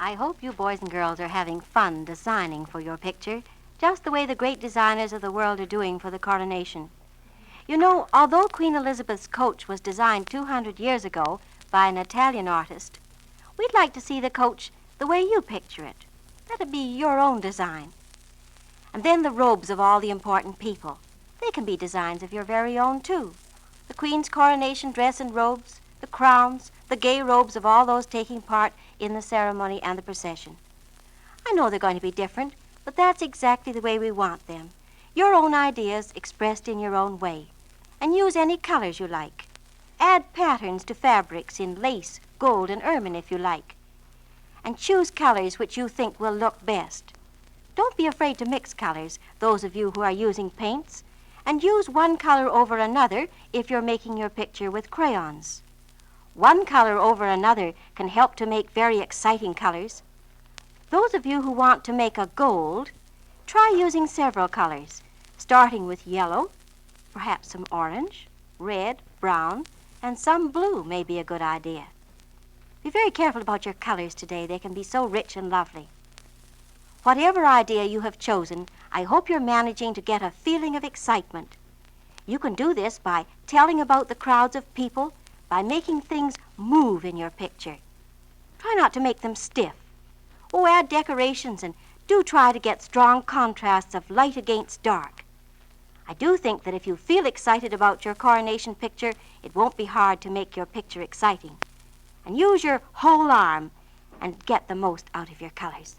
I hope you boys and girls are having fun designing for your picture, just the way the great designers of the world are doing for the coronation. You know, although Queen Elizabeth's coach was designed 200 years ago by an Italian artist, we'd like to see the coach the way you picture it. That'd be your own design. And then the robes of all the important people. They can be designs of your very own, too. The Queen's coronation dress and robes, the crowns, the gay robes of all those taking part in the ceremony and the procession. I know they're going to be different, but that's exactly the way we want them. Your own ideas expressed in your own way. And use any colors you like. Add patterns to fabrics in lace, gold, and ermine if you like. And choose colors which you think will look best. Don't be afraid to mix colors, those of you who are using paints, and use one color over another if you're making your picture with crayons. One color over another can help to make very exciting colors. Those of you who want to make a gold, try using several colors, starting with yellow, perhaps some orange, red, brown, and some blue may be a good idea. Be very careful about your colors today. They can be so rich and lovely. Whatever idea you have chosen, I hope you're managing to get a feeling of excitement. You can do this by telling about the crowds of people, by making things move in your picture. Try not to make them stiff. Oh, add decorations and do try to get strong contrasts of light against dark. I do think that if you feel excited about your coronation picture, it won't be hard to make your picture exciting. And use your whole arm and get the most out of your colors.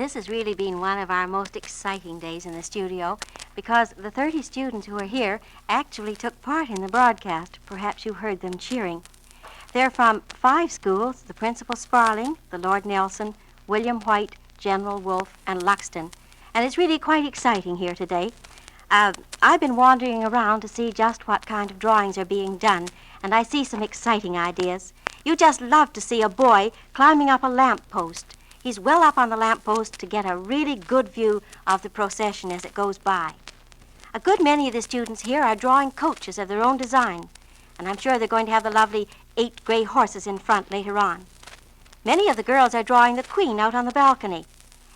This has really been one of our most exciting days in the studio because the 30 students who are here actually took part in the broadcast. Perhaps you heard them cheering. They're from 5 schools, the Principal Sparling, the Lord Nelson, William White, General Wolfe, and Luxton. And it's really quite exciting here today. I've been wandering around to see just what kind of drawings are being done, and I see some exciting ideas. You just love to see a boy climbing up a lamp post. He's well up on the lamp post to get a really good view of the procession as it goes by. A good many of the students here are drawing coaches of their own design, and I'm sure they're going to have the lovely 8 gray horses in front later on. Many of the girls are drawing the Queen out on the balcony,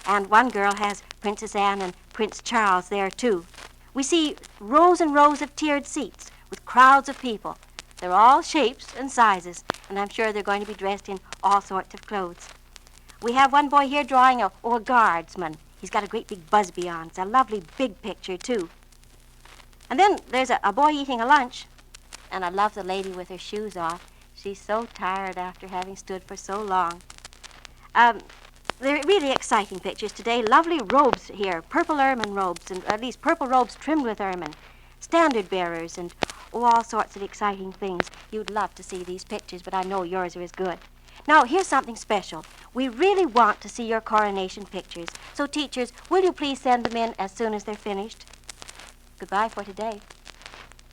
and one girl has Princess Anne and Prince Charles there too. We see rows and rows of tiered seats with crowds of people. They're all shapes and sizes, and I'm sure they're going to be dressed in all sorts of clothes. We have one boy here drawing a guardsman. He's got a great big busby on. It's a lovely big picture, too. And then there's a boy eating a lunch, and I love the lady with her shoes off. She's so tired after having stood for so long. They're really exciting pictures today. Lovely robes here, purple ermine robes, and at least purple robes trimmed with ermine, standard bearers, and all sorts of exciting things. You'd love to see these pictures, but I know yours are as good. Now, here's something special. We really want to see your coronation pictures. So, teachers, will you please send them in as soon as they're finished? Goodbye for today.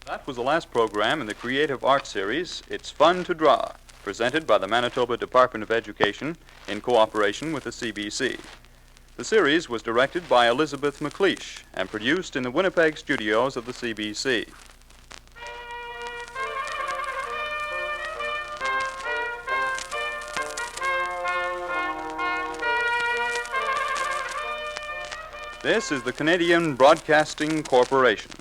That was the last program in the Creative Arts Series, It's Fun to Draw, presented by the Manitoba Department of Education in cooperation with the CBC. The series was directed by Elizabeth McLeish and produced in the Winnipeg studios of the CBC. This is the Canadian Broadcasting Corporation.